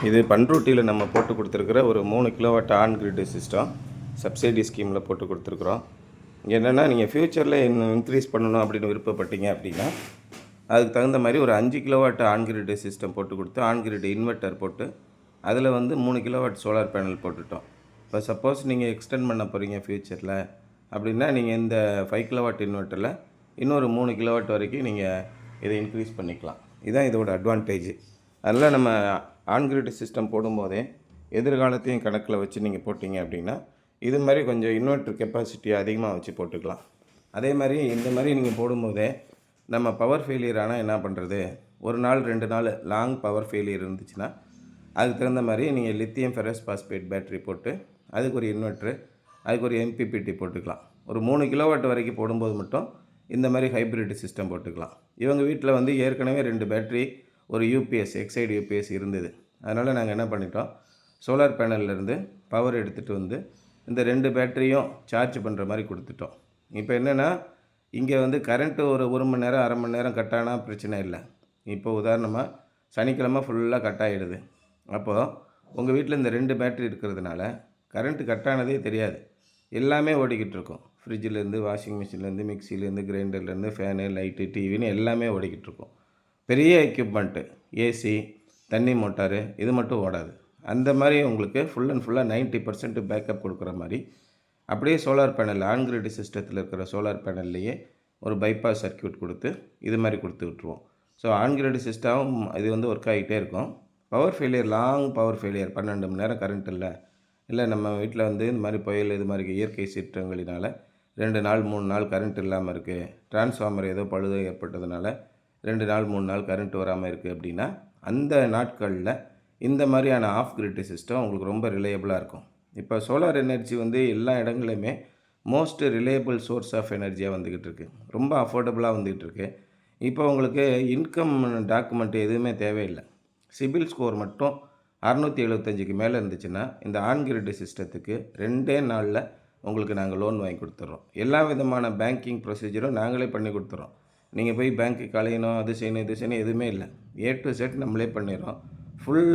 இது பண்ருட்டியில் நம்ம போட்டு கொடுத்துருக்குற ஒரு 3 kilowatt on grid system subsidy ஸ்கீமில் போட்டு கொடுத்துருக்குறோம். என்னென்னா நீங்கள் ஃப்யூச்சரில் இன்னும் இன்க்ரீஸ் பண்ணணும் அப்படின்னு விருப்பப்பட்டீங்க அப்படின்னா அதுக்கு தகுந்த மாதிரி ஒரு 5 கிலோவாட் ஆன் கிரிட் சிஸ்டம் போட்டு கொடுத்து ஆன் கிரிட் இன்வெர்ட்டர் போட்டு அதில் வந்து 3 கிலோவாட் சோலார் பேனல் போட்டுட்டோம். இப்போ சப்போஸ் நீங்கள் எக்ஸ்டெண்ட் பண்ண போகிறீங்க ஃப்யூச்சரில் அப்படின்னா நீங்கள் இந்த 5 கிலோவாட் இன்வெர்ட்டரில் இன்னொரு 3 கிலோவாட் வரைக்கும் நீங்கள் இதை இன்க்ரீஸ் பண்ணிக்கலாம். இதுதான் இதோட அட்வான்டேஜ். அதனால் நம்ம ஆன் கிரிட் சிஸ்டம் போடும்போதே எதிர்காலத்தையும் கணக்கில் வச்சு நீங்கள் போட்டிங்க அப்படின்னா இது மாதிரி கொஞ்சம் இன்வெர்ட்டர் கெப்பாசிட்டி அதிகமாக வச்சு போட்டுக்கலாம். அதே மாதிரி இந்த மாதிரி நீங்கள் போடும்போதே நம்ம பவர் ஃபெயிலியர் ஆனால் என்ன பண்ணுறது, ஒரு நாள் 2 நாள் லாங் பவர் ஃபெயிலியர் இருந்துச்சுன்னா அதுக்கு தகுந்த மாதிரி நீங்கள் லித்தியம் ஃபெரஸ் பாஸ்பேட் பேட்டரி போட்டு அதுக்கு ஒரு இன்வெர்ட்ரு அதுக்கு ஒரு எம்பிபிடி போட்டுக்கலாம். ஒரு 3 கிலோவாட் வரைக்கும் போடும்போது மட்டும் இந்த மாதிரி ஹைப்ரிட் சிஸ்டம் போட்டுக்கலாம். இவங்க வீட்டில் வந்து ஏற்கனவே 2 பேட்டரி ஒரு யூபிஎஸ் எக்ஸைடு யூபிஎஸ் இருந்தது. அதனால் நாங்கள் என்ன பண்ணிட்டோம், சோலார் பேனல்லேருந்து பவர் எடுத்துகிட்டு வந்து இந்த 2 பேட்டரியும் சார்ஜ் பண்ணுற மாதிரி கொடுத்துட்டோம். இப்போ என்னென்னா இங்கே வந்து கரண்ட்டு ஒரு மணி நேரம் அரை மணி நேரம் கட் ஆனால் பிரச்சனை இல்லை. இப்போ உதாரணமாக சனிக்கிழமை ஃபுல்லாக கட் ஆகிடுது. அப்போது உங்கள் வீட்டில் இந்த 2 பேட்டரி இருக்கிறதுனால கரண்ட்டு கட் ஆனதே தெரியாது. எல்லாமே ஓடிக்கிட்டு இருக்கும். ஃப்ரிட்ஜிலேருந்து வாஷிங் மிஷின்லேருந்து மிக்சிலேருந்து கிரைண்டர்லேருந்து ஃபேனு லைட்டு டிவின்னு எல்லாமே ஓடிக்கிட்டு இருக்கும். பெரிய எக்யூப்மெண்ட்டு ஏசி தண்ணி மோட்டாரு இது மட்டும் ஓடாது. அந்த மாதிரி உங்களுக்கு ஃபுல் அண்ட் ஃபுல்லாக 90% பேக்கப் கொடுக்குற மாதிரி அப்படியே சோலார் பேனல் ஆன் கிரிட் சிஸ்டத்தில் இருக்கிற சோலார் பேனல்லையே ஒரு பைபாஸ் சர்க்யூட் கொடுத்து இது மாதிரி கொடுத்து விட்ருவோம். ஸோ ஆன் கிரிட் சிஸ்டம் இது வந்து ஒர்க் ஆகிட்டே இருக்கும். Power failure long power failure 12 மணி நேரம் கரண்ட் இல்லை நம்ம வீட்டில் வந்து இந்த மாதிரி புயல் இது மாதிரி இயற்கை சீற்றங்களினால் 2 நாள் 3 நாள் கரண்ட் இல்லாமல் இருக்குது, டிரான்ஸ்ஃபார்மர் ஏதோ பழுது ஏற்பட்டதுனால 2 நாள் 3 நாள் கரண்ட் வராமல் இருக்குது அப்படின்னா அந்த நாட்களில் இந்த மாதிரியான ஆஃப் கிரிட் சிஸ்டம் உங்களுக்கு ரொம்ப ரிலையபிளாக இருக்கும். இப்போ சோலார் எனர்ஜி வந்து எல்லா இடங்களையுமே மோஸ்ட் ரிலையபிள் சோர்ஸ் ஆஃப் எனர்ஜியாக வந்துக்கிட்டு இருக்குது. ரொம்ப அஃபோர்டபுளாக வந்துக்கிட்டு இருக்குது. இப்போ உங்களுக்கு இன்கம் டாக்குமெண்ட் எதுவுமே தேவையில்லை. சிபில் ஸ்கோர் மட்டும் 675க்கு மேலே இருந்துச்சுன்னா இந்த ஆன் கிரிட் சிஸ்டத்துக்கு 2 நாளில் உங்களுக்கு நாங்கள் லோன் வாங்கி கொடுத்துட்றோம். எல்லா விதமான பேங்கிங் ப்ரொசீஜரும் நாங்களே பண்ணி கொடுத்துறோம். நீங்கள் போய் பேங்க்குக்கு அலையணும், அது செய்யணும் இது செய்யணும் எதுவுமே இல்லை. A to Z நம்மளே பண்ணிடுறோம். ஃபுல்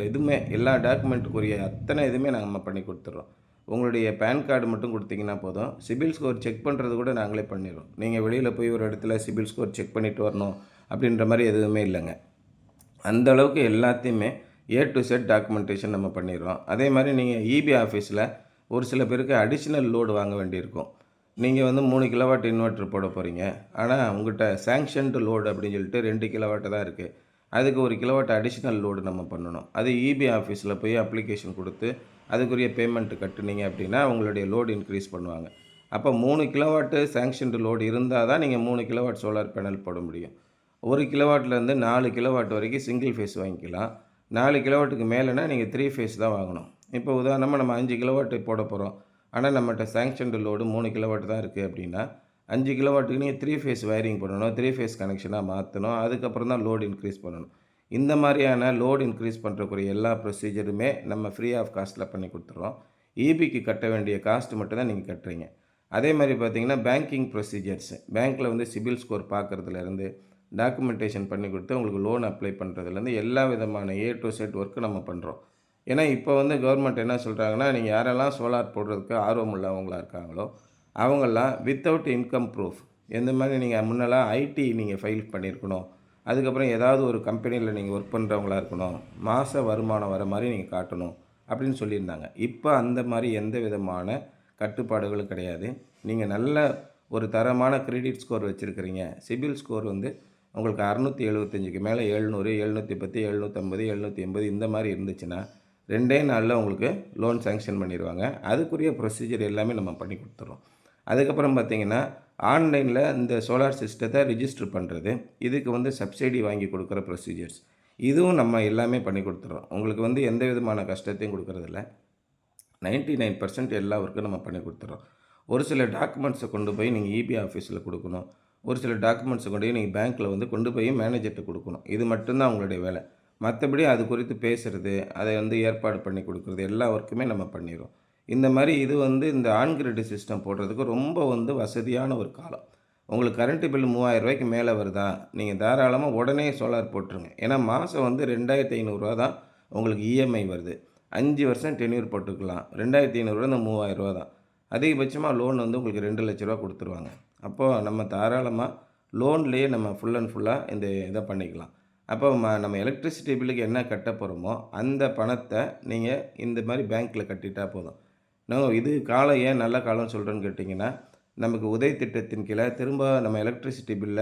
இதுவுமே எல்லா டாக்குமெண்ட்டுக்குரிய அத்தனை இதுவுமே நம்ம பண்ணி கொடுத்துட்றோம். உங்களுடைய பேன் கார்டு மட்டும் கொடுத்தீங்கன்னா போதும். சிபில் ஸ்கோர் செக் பண்ணுறது கூட நாங்களே பண்ணிடுறோம். நீங்கள் வெளியில் போய் ஒரு இடத்துல சிபில் ஸ்கோர் செக் பண்ணிவிட்டு வரணும் அப்படின்ற மாதிரி எதுவுமே இல்லைங்க. அந்த அளவுக்கு எல்லாத்தையுமே A to Z டாக்குமெண்டேஷன் நம்ம பண்ணிடுறோம். அதே மாதிரி நீங்கள் இபி ஆஃபீஸில் ஒரு சில பேருக்கு அடிஷ்னல் லோடு வாங்க வேண்டியிருக்கும். நீங்கள் வந்து 3 கிலோவாட் இன்வெர்ட்டர் போட போகிறீங்க. ஆனால் உங்கள்கிட்ட சேங்ஷன்டு லோடு அப்படின்னு சொல்லிட்டு 2 கிலோவாட்டு தான் இருக்குது. அதுக்கு 1 கிலோவாட் அடிஷ்னல் லோடு நம்ம பண்ணணும். அது இபி ஆஃபீஸில் போய் அப்ளிகேஷன் கொடுத்து அதுக்குரிய பேமெண்ட்டு கட்டுனீங்க அப்படின்னா உங்களுடைய லோடு இன்க்ரீஸ் பண்ணுவாங்க. அப்போ 3 கிலோவாட்டு சேங்ஷன்டு லோடு இருந்தால் தான் நீங்கள் 3 கிலோவாட் சோலார் பேனல் போட முடியும். 1 கிலோவாட்லேருந்து 4 கிலோவாட் வரைக்கும் சிங்கிள் ஃபேஸ் வாங்கிக்கலாம். 4 கிலோவாட்டுக்கு மேலேனா நீங்கள் 3 ஃபேஸ் தான் வாங்கணும். இப்போ உதாரணமாக நம்ம 5 கிலோவாட்டு போட போகிறோம். ஆனால் நம்மகிட்ட சேங்ஷன்டு லோடு 3 கிலோவாட் தான் இருக்குது அப்படின்னா 5 கிலோவாட்டுக்கு நீங்கள் 3 ஃபேஸ் வயரிங் பண்ணணும், 3 ஃபேஸ் கனெக்ஷனாக மாற்றணும். அதுக்கப்புறம் தான் லோடு இன்க்ரீஸ் பண்ணணும். இந்த மாதிரியான லோடு இன்க்ரீஸ் பண்ணுறக்குரிய எல்லா ப்ரொசீஜருமே நம்ம ஃப்ரீ ஆஃப் காஸ்ட்டில் பண்ணி கொடுத்துட்றோம். இபிக்கு கட்ட வேண்டிய காஸ்ட் மட்டும் தான் நீங்கள் கட்டுறீங்க. அதே மாதிரி பார்த்தீங்கன்னா பேங்கிங் ப்ரொசீஜர்ஸ், பேங்க்கில் வந்து சிபில் ஸ்கோர் பார்க்குறதுலேருந்து டாக்குமெண்டேஷன் பண்ணி கொடுத்து உங்களுக்கு லோன் அப்ளை பண்ணுறதுலேருந்து எல்லா விதமான A to Z ஒர்க்கு நம்ம பண்ணுறோம். ஏன்னா இப்போ வந்து கவர்மெண்ட் என்ன சொல்கிறாங்கன்னா, நீங்கள் யாரெல்லாம் சோலார் போடுறதுக்கு ஆர்வம் உள்ளவங்களாக இருக்காங்களோ அவங்கெல்லாம் வித்தவுட் இன்கம் ப்ரூஃப் எந்த மாதிரி நீங்கள் முன்னெல்லாம் ஐடி நீங்கள் ஃபைல் பண்ணியிருக்கணும், அதுக்கப்புறம் ஏதாவது ஒரு கம்பெனியில் நீங்கள் ஒர்க் பண்ணுறவங்களா இருக்கணும், மாத வருமானம் வர மாதிரி நீங்கள் காட்டணும் அப்படின்னு சொல்லியிருந்தாங்க. இப்போ அந்த மாதிரி எந்த விதமான கட்டுப்பாடுகளும் கிடையாது. நீங்கள் நல்ல ஒரு தரமான கிரெடிட் ஸ்கோர் வச்சுருக்கிறீங்க, சிபில் ஸ்கோர் வந்து உங்களுக்கு 675க்கு மேலே 700 710 750 780 இந்த மாதிரி இருந்துச்சுன்னா 2 நாளில் உங்களுக்கு லோன் சேங்ஷன் பண்ணிடுவாங்க. அதுக்குரிய ப்ரொசீஜர் எல்லாமே நம்ம பண்ணி கொடுத்துட்றோம். அதுக்கப்புறம் பார்த்திங்கன்னா ஆன்லைனில் இந்த சோலார் சிஸ்டத்தை ரிஜிஸ்டர் பண்ணுறது, இதுக்கு வந்து சப்சிடி வாங்கி கொடுக்குற ப்ரொசீஜர்ஸ் இதுவும் நம்ம எல்லாமே பண்ணி கொடுத்துட்றோம். உங்களுக்கு வந்து எந்த விதமான கஷ்டத்தையும் கொடுக்குறதில்ல. 99% எல்லா ஒர்க்கும் நம்ம பண்ணி கொடுத்துட்றோம். ஒரு சில டாக்குமெண்ட்ஸை கொண்டு போய் நீங்கள் இபி ஆஃபீஸில் கொடுக்கணும், ஒரு சில டாக்குமெண்ட்ஸை கொண்டு போய் நீங்கள் பேங்க்கில் வந்து கொண்டு போய் மேனேஜர்கிட்ட கொடுக்கணும். இது மட்டும்தான் உங்களுடைய வேலை. மற்றபடி அது குறித்து பேசுகிறது, அதை வந்து ஏற்பாடு பண்ணி கொடுக்குறது எல்லா ஒர்க்குமே நம்ம பண்ணிடுறோம். இந்த மாதிரி இது வந்து இந்த ஆன் கிரிட் சிஸ்டம் போடுறதுக்கு ரொம்ப வந்து வசதியான ஒரு காலம். உங்களுக்கு கரண்ட்டு பில் 3000 ரூபாய்க்கு மேலே வருதா, நீங்கள் தாராளமாக உடனே சோலார் போட்டுருங்க. ஏன்னா மாதம் வந்து 2500 ரூபா தான் உங்களுக்கு இஎம்ஐ வருது. 5 வருஷம் டென்யூர் போட்டுக்கலாம். 2500 இந்த ரூ. 3000 தான். அதிகபட்சமா லோன் வந்து உங்களுக்கு ரூ. 2,00,000 குடுத்துருவாங்க. அப்போ நம்ம தாராளமா லோன்லேயே நம்ம ஃபுல் அண்ட் ஃபுல்லா இந்த இத பண்ணிக்கலாம். அப்போ நம்ம எலக்ட்ரிசிட்டி பில்லுக்கு என்ன கட்ட போறோமோ, அந்த பணத்த நீங்க இந்த மாரி பேங்க்ல கட்டிட்டா போதும். இது காலம் ஏன் நல்ல காலம்னு சொல்றேன்னு கேட்டிங்கன்னா, நமக்கு உதய் திட்டத்தின் கீழ திரும்ப நம்ம எலக்ட்ரிசிட்டி பில்ல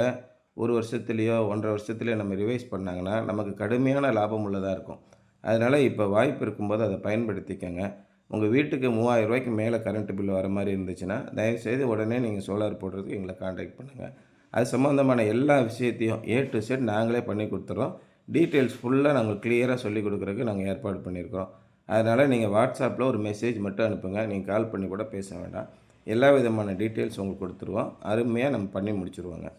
1 வருஷத்துலயோ, 1 1/2 வருஷத்துலயோ நம்ம ரிவைஸ் பண்ணாங்கன்னா, நமக்கு கடுமையான லாபம் உள்ளதா இருக்கும். அதனால இப்ப வாய்ப்பு இருக்கும்போது அத பயன்படுத்திக்கங்க. உங்க வீட்டுக்கு ரூ. 3000க்கு மேல கரண்ட் பில் வர மாரி இருந்துச்சுன்னா, தயவுசெய்து உடனே நீங்க சோலார் போடுறதுக்கு எங்கள கான்டாக்ட் பண்ணுங்க. அது சம்மந்தமான எல்லா விஷயத்தையும் ஏ டூ இசட் நாங்களே பண்ணி குடுத்துர்றோம். டீட்டெயில்ஸ் ஃபுல்லா நாங்க கிளியரா சொல்லிக் குடுக்குறதுக்கு நாங்க ஏற்பாடு பண்ணியிருக்கிறோம். அதனால நீங்க WhatsAppல ஒரு மெசேஜ் மட்டும் அனுப்புங்க. நீங்க கால் பண்ணி கூட பேச வேண்டாம். எல்லா விதமான டீட்டெயில்ஸ் உங்களுக்கு குடுத்துருவோம். அருமையா நம்ம பண்ணி முடிச்சுருவோங்க.